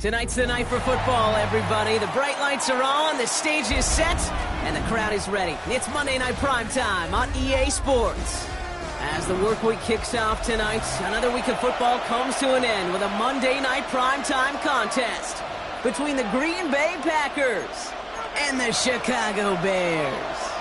Tonight's the night for football, everybody. The bright lights are on, the stage is set, and the crowd is ready. It's Monday Night Primetime on EA Sports. As the work week kicks off tonight, another week of football comes to an end with a Monday Night Primetime contest between the Green Bay Packers and the Chicago Bears.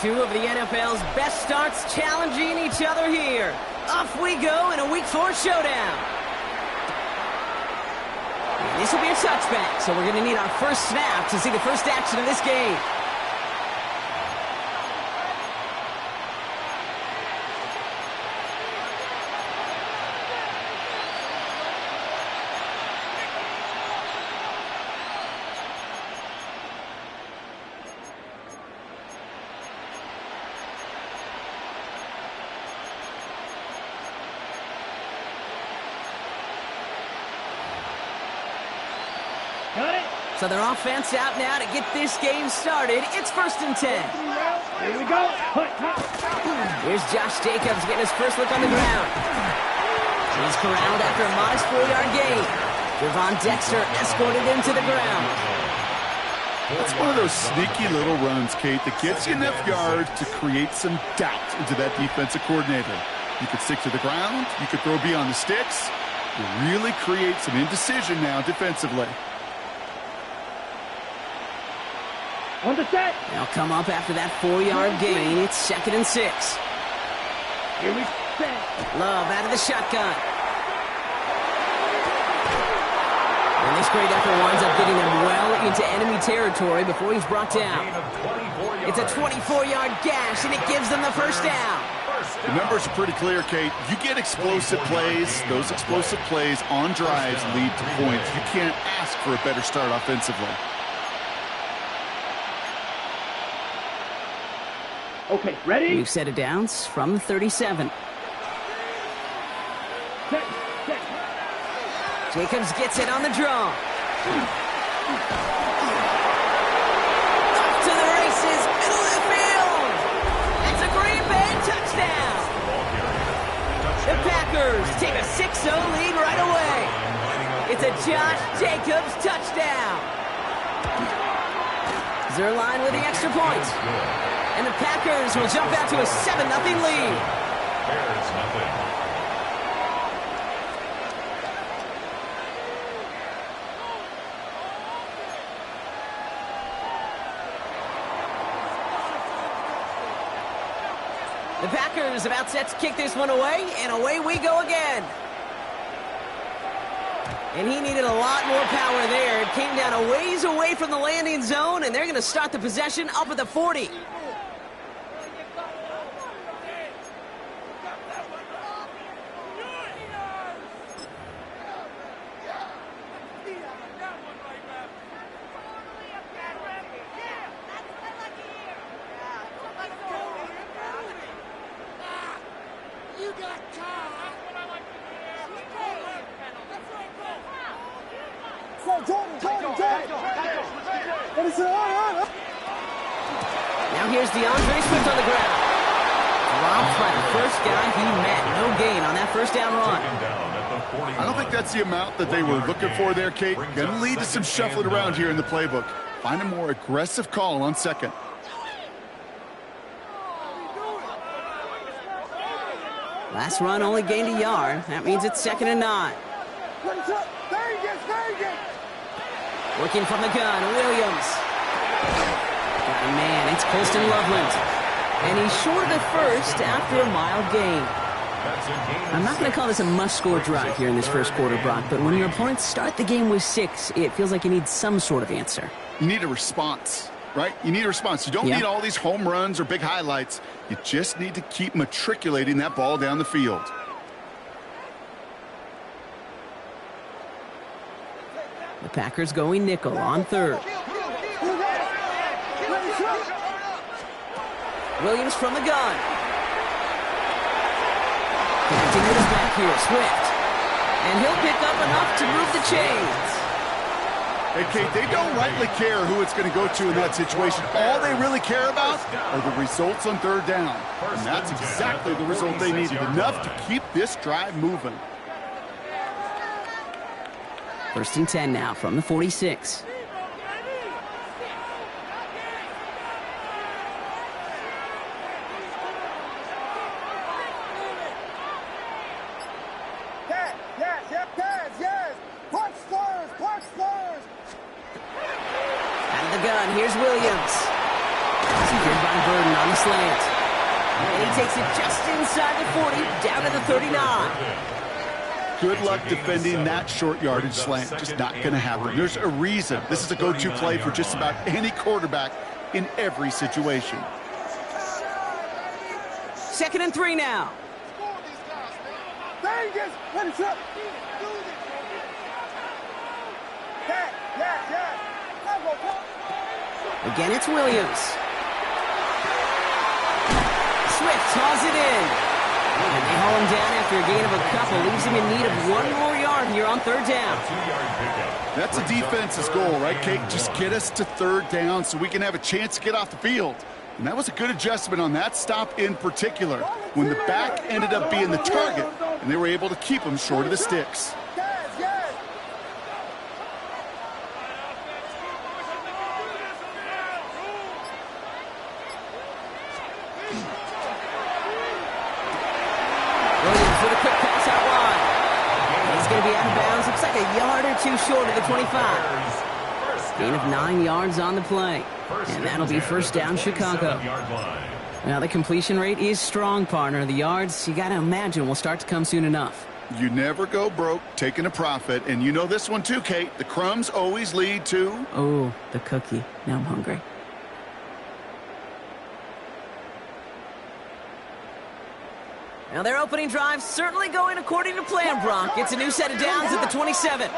Two of the NFL's best starts challenging each other here. Off we go in a Week 4 showdown. And this will be a touchback, so we're going to need our first snap to see the first action of this game. So their offense out now to get this game started. It's 1st and 10. Here we go. Here's Josh Jacobs getting his first look on the ground. He's corralled after a modest 4-yard gain. Javon Dexter escorted him to the ground. That's one of those sneaky little runs, Kate, that gets you enough yards to create some doubt into that defensive coordinator. You could stick to the ground. You could throw beyond the sticks. You really create some indecision now defensively. On the set. They'll come up after that 4-yard gain. It's 2nd and 6. Here we set. Love out of the shotgun. And this great effort winds up getting him well into enemy territory before he's brought down. It's a 24-yard gash, and it gives them the first down. The numbers are pretty clear, Kate. You get explosive plays. Those explosive plays on drives lead to points. You can't ask for a better start offensively. Okay, ready? We've set it downs from the 37. Set. Jacobs gets it on the draw. Off to the races, middle of the field. It's a Green Bay touchdown. The Packers take a 6-0 lead right away. It's a Josh Jacobs touchdown. Zerline with the extra point. And the Packers will jump out to a 7-0 lead. Bears nothing. The Packers about set to kick this one away, and away we go again. And he needed a lot more power there. It came down a ways away from the landing zone, and they're going to start the possession up at the 40. Now here's DeAndre Swift on the ground. Dropped by the first guy he met. No gain on that first down run. I don't think that's the amount that they were looking for there, Kate. Going to lead to some shuffling around here in the playbook. Find a more aggressive call on second. Last run only gained a yard. That means it's 2nd and 9. Working from the gun, Williams. Oh, man, it's Colston Loveland. And he's short of the first after a mild gain. I'm not going to call this a must-score drive here in this first quarter, Brock, but when your opponents start the game with 6, it feels like you need some sort of answer. You need a response, right? You need a response. You don't need all these home runs or big highlights. You just need to keep matriculating that ball down the field. The Packers going nickel on 3rd. Williams from the gun. Connecting with his back here, Swift. And he'll pick up enough to move the chains. Hey, Kate, they don't rightly care who it's going to go to in that situation. All they really care about are the results on third down. And that's exactly the result they needed, enough to keep this drive moving. 1st and 10 now from the 46. Here's Williams. Secured by Burden on the slant. And he takes it just inside the 40, down to the 39. Good luck defending that short yardage slant. Just not going to happen. There's a reason. This is a go-to play for just about any quarterback in every situation. 2nd and 3 now. Again, it's Williams. Swift toss it in. And they haul him down after a gain of a couple. Leaves him in need of 1 more yard here on 3rd down. That's a defense's goal, right, Kate? Just get us to 3rd down so we can have a chance to get off the field. And that was a good adjustment on that stop in particular, when the back ended up being the target, and they were able to keep him short of the sticks. With a quick pass out wide. He's going to be out of bounds. Looks like a yard or 2 short of the 25. Gain of 9 yards on the play. And that'll be 1st down Chicago. Now the completion rate is strong, partner. The yards, you got to imagine, will start to come soon enough. You never go broke taking a profit. And you know this one too, Kate. The crumbs always lead to... Oh, the cookie. Now I'm hungry. Now their opening drive certainly going according to plan, Brock. It's a new set of downs at the 27.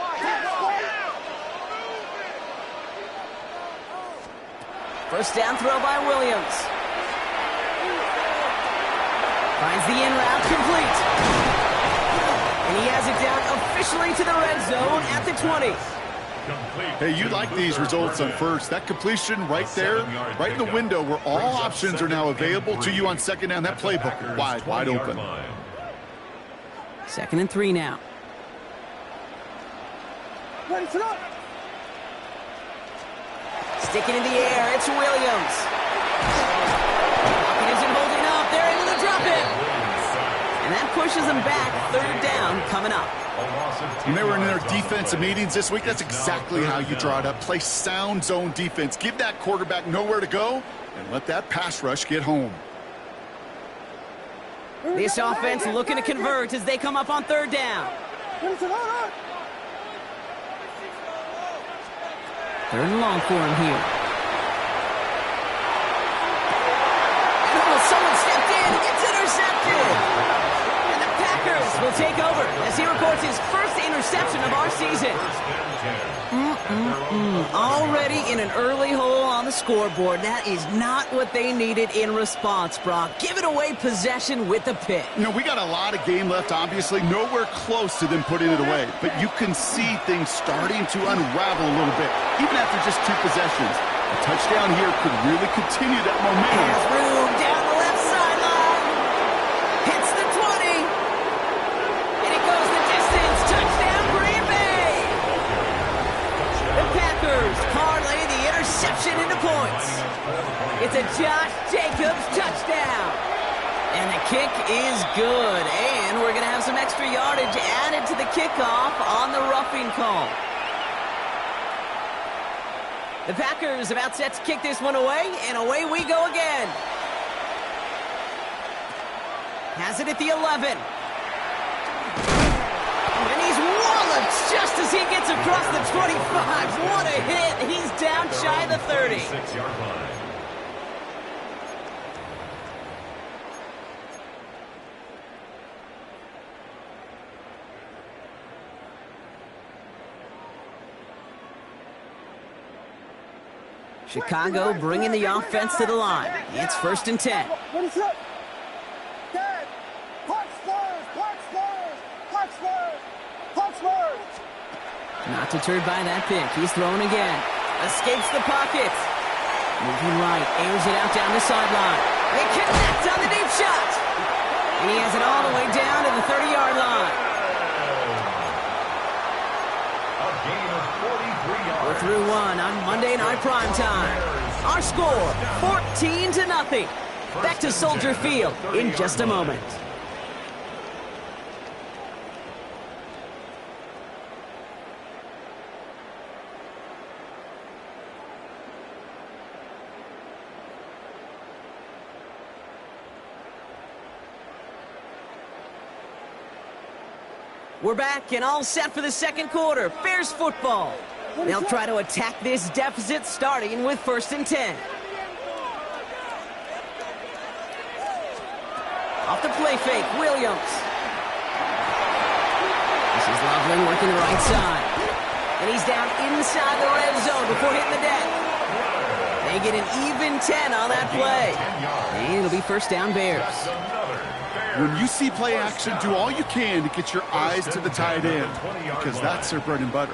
First down throw by Williams. Finds the in route complete. And he has it down officially to the red zone at the 20. Hey, you like these results on first. That completion right there, right in the window where all options are now available to you on 2nd down. That playbook wide open. 2nd and 3 now. Sticking in the air, it's Williams. He isn't holding up. They're able to drop it. And that pushes them back. 3rd down coming up. When they were in their defensive meetings this week, that's exactly how you draw it up. Play sound zone defense. Give that quarterback nowhere to go and let that pass rush get home. This offense looking to convert as they come up on 3rd down. 3rd and long for him here. Oh, someone stepped in. It's intercepted. And the Packers will take over as he records his first interception of our season. Already in an early hole on the scoreboard. That is not what they needed in response, Brock. Giving away possession with the pick. You know, we got a lot of game left, obviously. Nowhere close to them putting it away. But you can see things starting to unravel a little bit, even after just 2 possessions. A touchdown here could really continue that momentum. Has room down the left sideline. Hits the 20. And it goes the distance. Touchdown, Green Bay. The Packers parlay the interception into points. It's a Josh Jacobs touchdown. And the kick is good. And we're going to have some extra yardage added to the kickoff on the roughing call. The Packers about set to kick this one away, and away we go again. Has it at the 11. And he's walloped just as he gets across the 25. What a hit. He's down shy of the 30. Chicago bringing the offense to the line. It's 1st and 10. Not deterred by that pick. He's throwing again. Escapes the pocket. Moving right. Airs it out down the sideline. They connect on the deep shot. And he has it all the way down to the 30-yard line. A gain of 43 yards. We're through one on Monday Night Primetime. Our score, 14-0. Back to Soldier Field in just a moment. We're back and all set for the second quarter. Bears football. They'll try to attack this deficit starting with 1st and 10. Off the play fake, Williams. This is Loveland working the right side. And he's down inside the red zone before hitting the deck. They get an even 10 on that play. And it'll be 1st down Bears. When you see play action, do all you can to get your eyes to the tight end, because that's their bread and butter.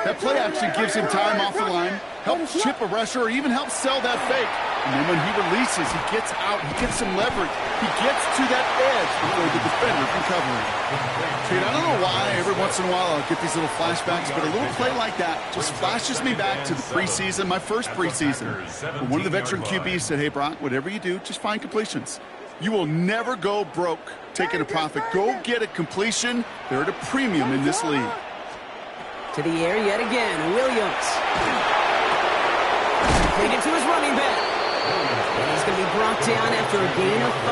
That play action gives him time off the line, helps chip a rusher, or even helps sell that fake. And then when he releases, he gets out, he gets some leverage. He gets to that edge before the defender can cover him. I don't know why every once in a while I'll get these little flashbacks, but a little play like that just flashes me back to the preseason, my first preseason. When one of the veteran QBs said, hey, Brock, whatever you do, just find completions. You will never go broke taking a profit. Go get a completion. They're at a premium in this league. To the air yet again, Williams. Completed to his running back. And he's going to be brought down after a gain of 5,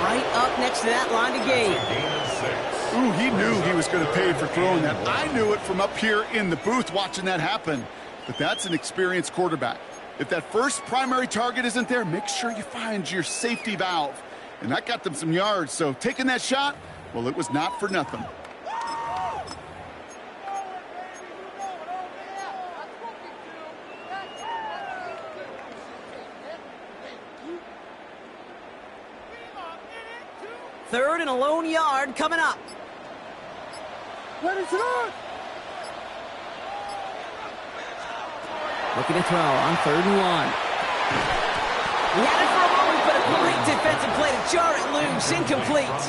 right up next to that line to gain. Ooh, he knew he was going to pay for throwing that. I knew it from up here in the booth watching that happen. But that's an experienced quarterback. If that first primary target isn't there, make sure you find your safety valve. And that got them some yards, so taking that shot, well, it was not for nothing. Third and a lone yard coming up. Let it run. Looking to throw on 3rd and 1. He had it for a moment, but a great defensive play to jar it loose. Incomplete.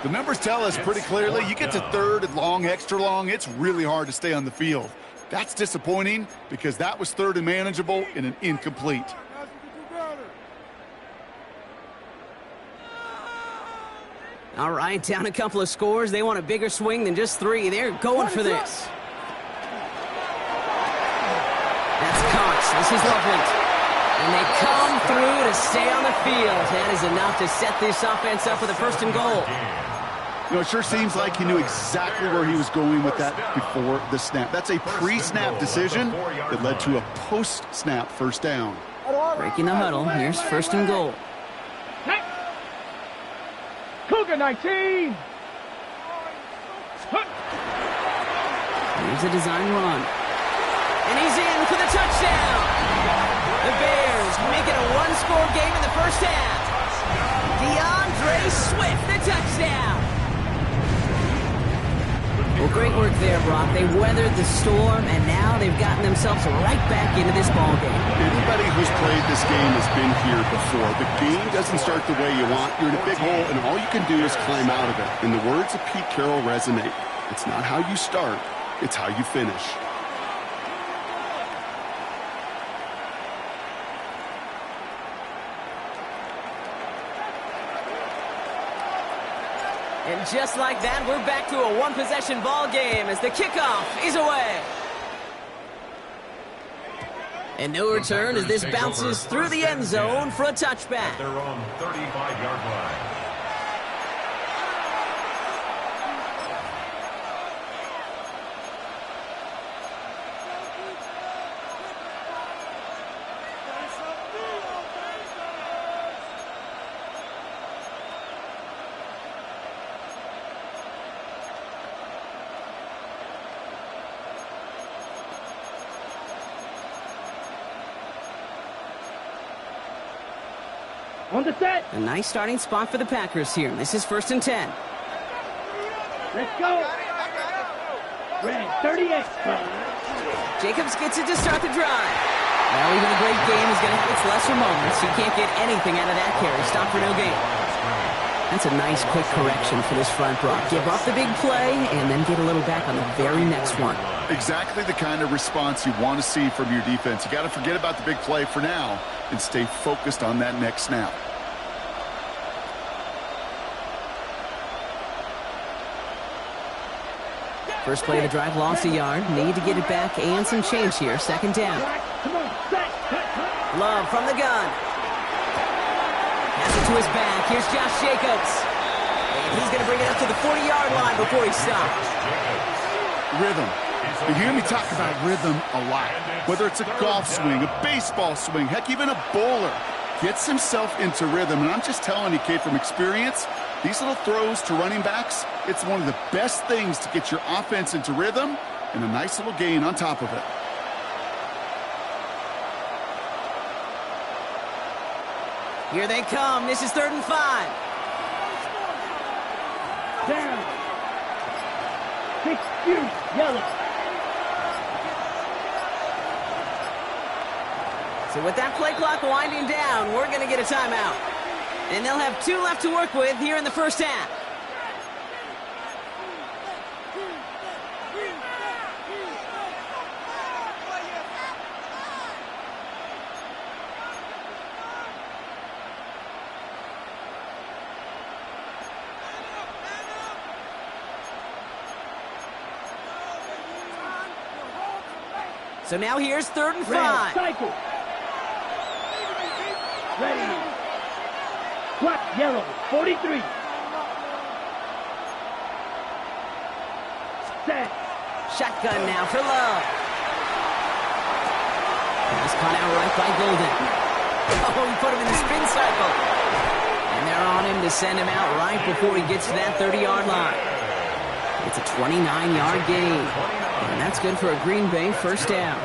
The numbers tell us pretty clearly, you get to 3rd and long, extra long, it's really hard to stay on the field. That's disappointing because that was 3rd and manageable and an incomplete. All right, down a couple of scores. They want a bigger swing than just 3. They're going for this. That's Cox. This is Loveland. And they come through to stay on the field. That is enough to set this offense up with a 1st and goal. You know, it sure seems like he knew exactly where he was going with that before the snap. That's a pre-snap decision that led to a post-snap 1st down. Breaking the huddle. Here's 1st and goal. Cougar 19. Here's a design run. And he's in for the touchdown. The Bears make it a 1-score game in the 1st half. DeAndre Swift, the touchdown. Well, great work there, Brock. They weathered the storm, and now they've gotten themselves right back into this ballgame. Anybody who's played this game has been here before. The game doesn't start the way you want. You're in a big hole, and all you can do is climb out of it. And the words of Pete Carroll resonate. It's not how you start, it's how you finish. And just like that, we're back to a one-possession ball game as the kickoff is away. And no return as this bounces through the end zone for a touchback. Their own 35-yard line. On the set. A nice starting spot for the Packers here. This is 1st and 10. Let's go. Ready. 38. Jacobs gets it to start the drive. Well, even a great game is going to have its lesser moments. You can't get anything out of that carry. Stop for no gain. That's a nice, quick correction for this front row. Give up the big play and then get a little back on the very next one. Exactly the kind of response you want to see from your defense. You got to forget about the big play for now and stay focused on that next snap. First play of the drive lost a yard. Need to get it back and some change here. Second down. Love from the gun. Pass it to his back. Here's Josh Jacobs. And he's going to bring it up to the 40-yard line before he stops. Rhythm. You hear me talk about rhythm a lot. Whether it's a golf swing, a baseball swing, heck, even a bowler gets himself into rhythm. And I'm just telling you, Kate, from experience, these little throws to running backs, it's one of the best things to get your offense into rhythm and a nice little gain on top of it. Here they come. This is 3rd and 5. Down. 6 yellow. So with that play clock winding down, we're going to get a timeout. And they'll have 2 left to work with here in the first half. So now here's 3rd and 5. Cycle. Ready. Black, yellow, 43. Set. Shotgun now for Love. He's caught out right by Golden. Oh, he put him in the spin cycle. And they're on him to send him out right before he gets to that 30-yard line. It's a 29-yard gain. And that's good for a Green Bay first down.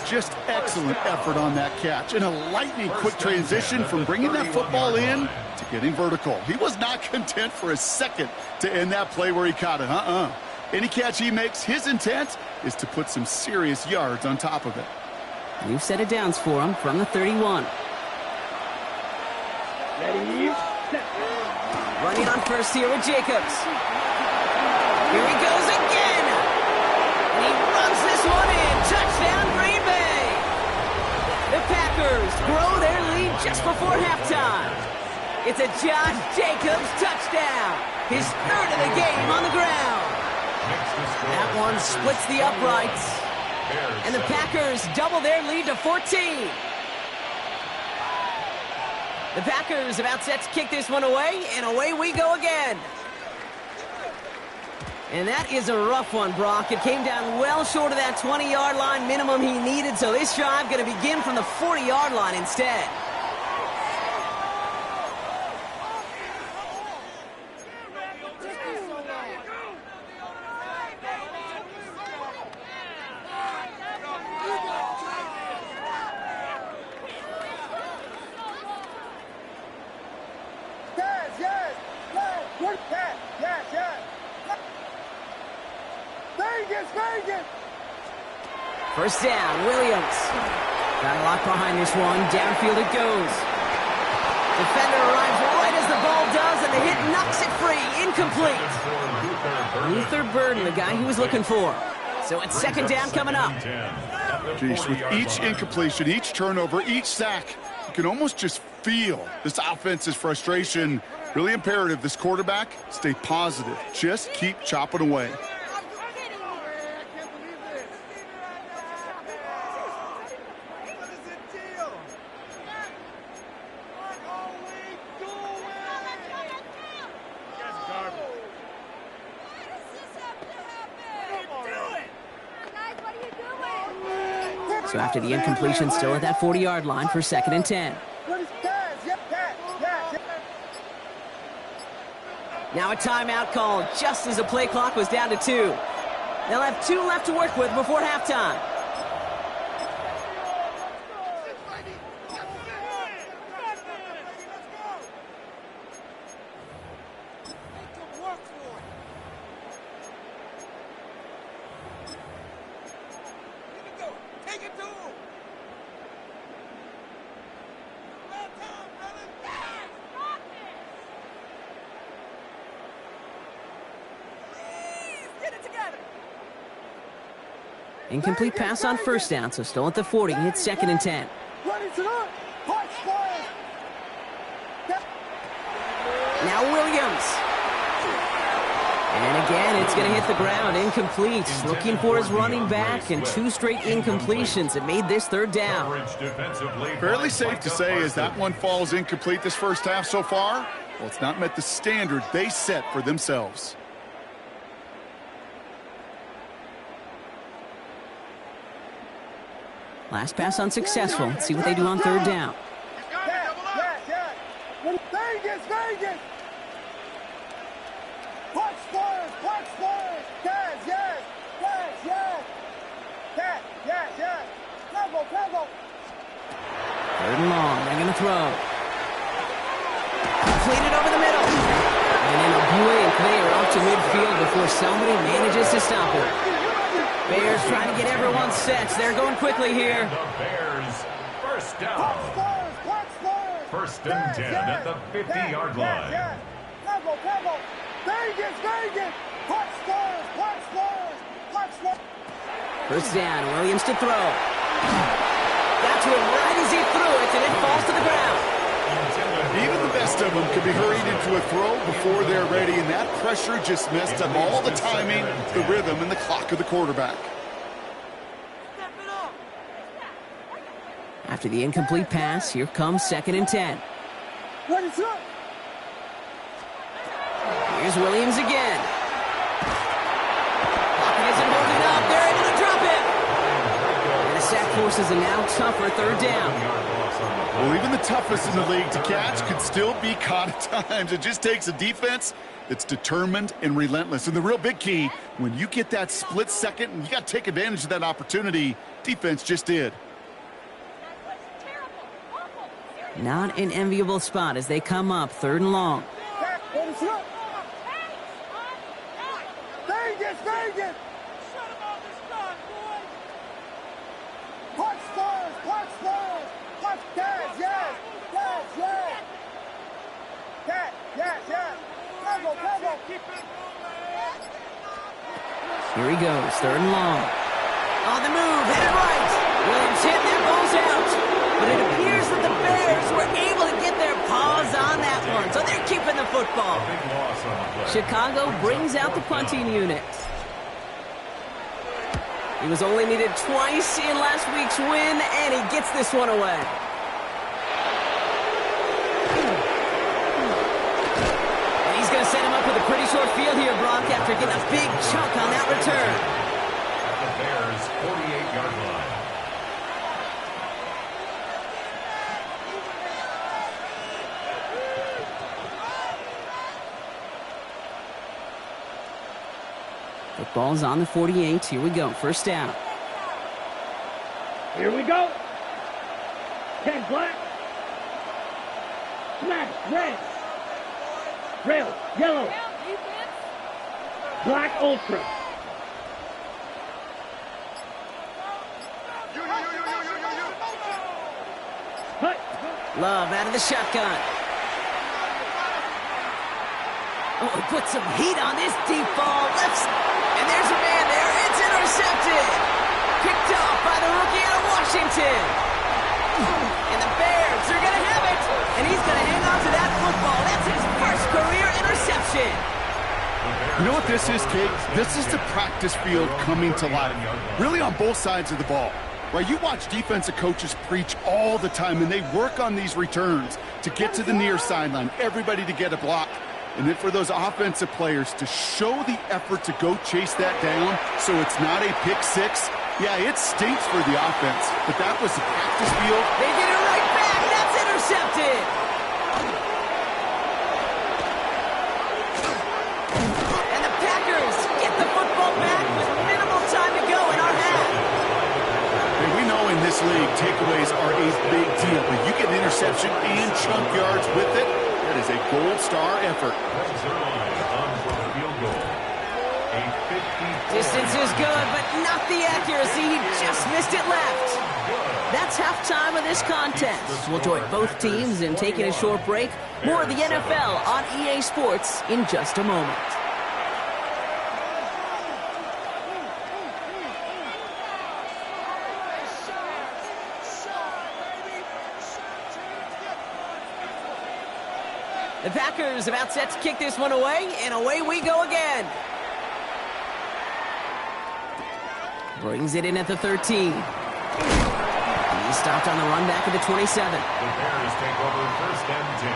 Just excellent effort on that catch. And a lightning-quick transition from bringing that football in to getting vertical. He was not content for a second to end that play where he caught it. Any catch he makes, his intent is to put some serious yards on top of it. New set of downs for him from the 31. Ready. Set. Running on first here with Jacobs. Here he goes again. And he runs this one in. Touchdown, Green Bay. The Packers grow their lead just before halftime. It's a Josh Jacobs touchdown. His 3rd of the game on the ground. That one splits the uprights. And the Packers double their lead to 14. The Packers about set to kick this one away, and away we go again. And that is a rough one, Brock. It came down well short of that 20-yard line minimum he needed, so this drive going to begin from the 40-yard line instead. First down, Williams. Got a lock behind this one. Downfield it goes. Defender arrives right as the ball does, and the hit knocks it free. Incomplete. Luther Burden, the guy he was looking for. So it's 2nd down coming up. Jeez, with each incompletion, each turnover, each sack, you can almost just feel this offense's frustration. Really imperative, this quarterback, stay positive. Just keep chopping away. So after the incompletion, still at that 40-yard line for 2nd and 10. Now a timeout called just as the play clock was down to 2. They'll have 2 left to work with before halftime. Incomplete pass on first down, so still at the 40. It's second and 10. Now Williams. And again, it's going to hit the ground. Incomplete. Looking for his running back, and 2 straight incompletions. It made this third down. Fairly safe to say as that one falls incomplete this first half so far, well, it's not met the standard they set for themselves. Last pass unsuccessful. Let's see what they do on third down. Vegas! Punch scorers! Yes! Tempo! Third and long. They're going to throw. Completed over the middle. And then a brilliant clear off to midfield before somebody manages to stop it. Bears trying to get everyone set. They're going quickly here. The Bears, first down. First and 10 at the 50-yard line. Tempo! Vegas! Punch scorers! First down, Williams to throw. Got to him right as he threw it, and it falls to the ground. Even the best of them could be hurried into a throw before they're ready, and that pressure just messed up all the timing, the rhythm, and the clock of the quarterback. After the incomplete pass, here comes second and 10. Here's Williams again. Pocket isn't holding up. They're able to drop it. And the sack forces a now tougher third down. Well, even the toughest in the league to catch could still be caught at times. It just takes a defense that's determined and relentless. And the real big key, when you get that split second, and you got to take advantage of that opportunity, defense just did. Not an enviable spot as they come up third and long. Vegas! Punch scorers! Yes! Tempo! Here he goes, third and long. On the move, headed right. Williams hit, that ball's out. But it appears that the Bears were able to get their paws on that one, so they're keeping the football. Chicago brings out the punting unit. He was only needed twice in last week's win, and he gets this one away. And he's going to set him up with a pretty short field here, Brock, after getting a big chunk on that return. At the Bears' 48-yard line. Football's on the 48. Here we go. First down. Here we go. 10 black. Smash red. Rail yellow. Black ultra. Cut. Love out of the shotgun. Oh, he put some heat on this deep ball. And there's a man there. It's intercepted. Picked off by the rookie out of Washington. And the Bears are going to have it. And he's going to hang on to that football. That's his first career interception. You know what this is, Kate? This is the practice field coming to life. Really on both sides of the ball. Right, you watch defensive coaches preach all the time, and they work on these returns to get to the near sideline, everybody to get a block. And then for those offensive players to show the effort to go chase that down so it's not a pick six, yeah, it stinks for the offense. But that was the practice field. They get it right back. That's intercepted. And the Packers get the football back with minimal time to go in our half. And we know in this league, takeaways are a big deal. But you get an interception and chunk yards with it, that is a gold star effort. Distance is good, but not the accuracy. He just missed it left. That's halftime of this contest. We'll join both teams in taking a short break. More of the NFL on EA Sports in just a moment. The Packers about set to kick this one away, and away we go again. Brings it in at the 13. He's stopped on the run back at the 27. The Bears take over 1st and 10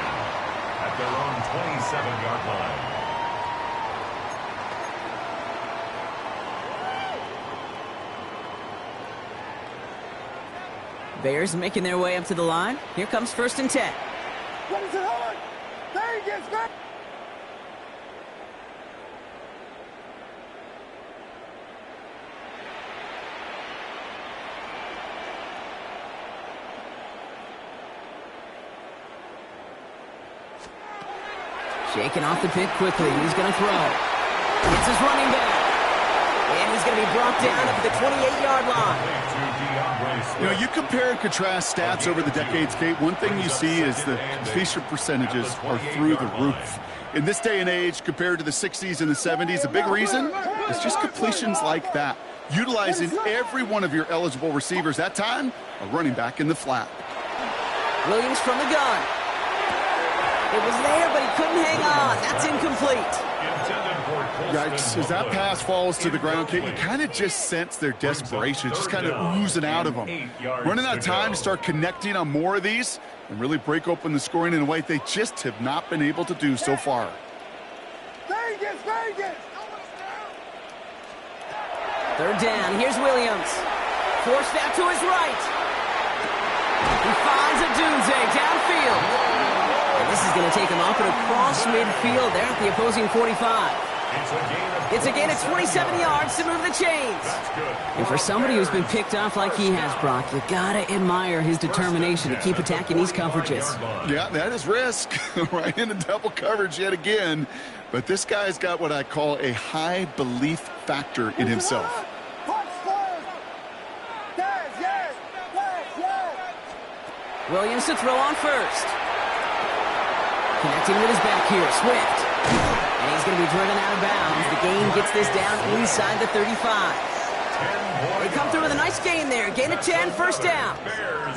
at their own 27-yard line. Bears making their way up to the line. Here comes 1st and 10. What is it on? Vegas, Vegas. Shaking off the pick quickly. He's going to throw. It's his running back. And he's going to be brought down at the 28-yard line. You know, you compare and contrast stats over the decades, Kate. One thing you see is the completion percentages are through the roof. In this day and age, compared to the 60s and the 70s, a big reason is just completions like that. Utilizing every one of your eligible receivers. That time, a running back in the flat. Williams from the gun. It was there, but he couldn't hang on. That's incomplete. Yikes, as that pass falls to the ground, Kate, you kind of just sense their desperation, just kind of oozing out of them. Running out of time to start connecting on more of these and really break open the scoring in a way they just have not been able to do so far. Vegas, Vegas. 3rd down. Here's Williams. Forced out to his right. He finds a Dunze downfield. And this is going to take him up and across midfield there at the opposing 45. It's a gain of 27 yards to move the chains. And for somebody who's been picked off like he has, Brock, you got to admire his determination to keep attacking these coverages. Yeah, that is risk. Right into double coverage yet again. But this guy's got what I call a high belief factor in himself. Williams to throw on 1st. Connecting with his back here, Swift. And he's going to be driven out of bounds. The gain gets this down inside the 35. They come through with a nice gain there. Gain of 10, 1st down.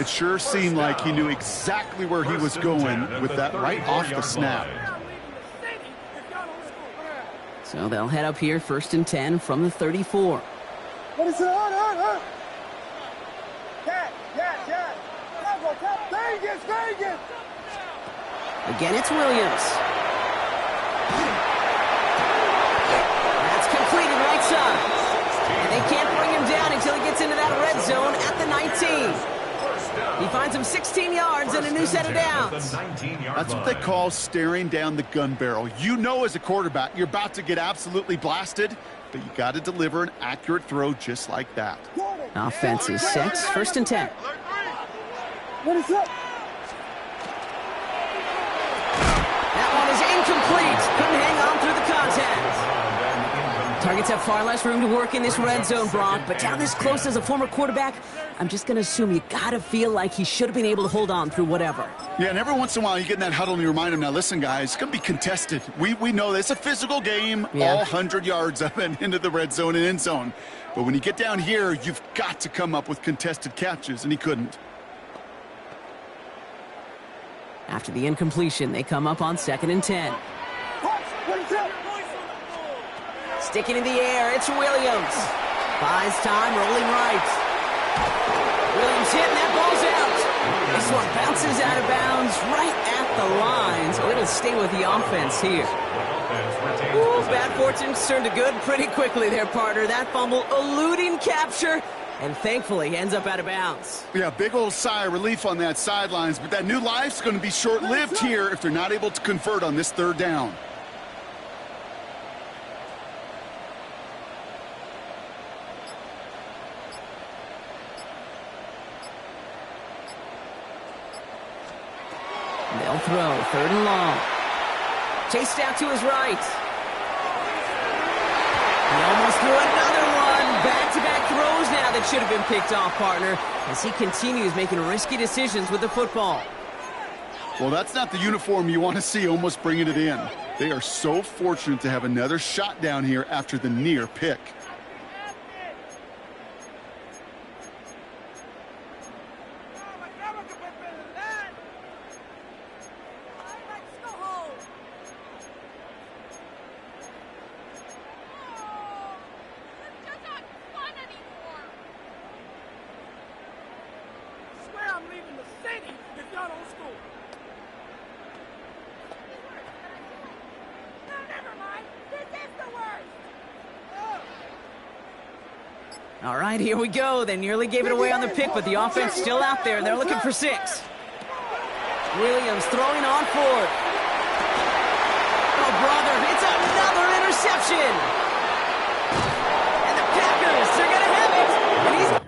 It sure seemed like he knew exactly where he was going with that right off the snap. So they'll head up here, 1st and 10 from the 34. What is it on? Yeah. Vegas, Vegas. Again, it's Williams. That's completed right side. And they can't bring him down until he gets into that red zone at the 19. He finds him 16 yards and a new set of downs. That's what they call staring down the gun barrel. You know as a quarterback you're about to get absolutely blasted, but you got to deliver an accurate throw just like that. Offense is set. 1st and 10. What is up? That one is incomplete. Couldn't hang on through the contact. Targets have far less room to work in this red zone, Brock, but down this close as a former quarterback, I'm just going to assume you got to feel like he should have been able to hold on through whatever. Yeah, and every once in a while you get in that huddle and you remind him, now listen, guys, it's going to be contested. We know this. It's a physical game, all 100 yards of it into the red zone and end zone. But when you get down here, you've got to come up with contested catches, and he couldn't. After the incompletion, they come up on 2nd and 10. Sticking in the air, it's Williams. Buys time, rolling right. Williams hitting, that ball's out. This one bounces out of bounds right at the line, so it'll stay with the offense here. Ooh, bad fortune turned to good pretty quickly there, partner. That fumble eluding capture, and thankfully ends up out of bounds. Yeah, big old sigh of relief on that sidelines, but that new life's going to be short-lived here if they're not able to convert on this 3rd down. They'll throw, 3rd and long. Chased out to his right. He almost threw another one. Back-to-back throws now that should have been picked off, partner, as he continues making risky decisions with the football. Well, that's not the uniform you want to see almost bringing it in. They are so fortunate to have another shot down here after the near pick. All right, here we go. They nearly gave it away on the pick, but the offense still out there. They're looking for 6. Williams throwing on 4th. Oh, brother, it's another interception. And the Packers, they're going to have it. And he's...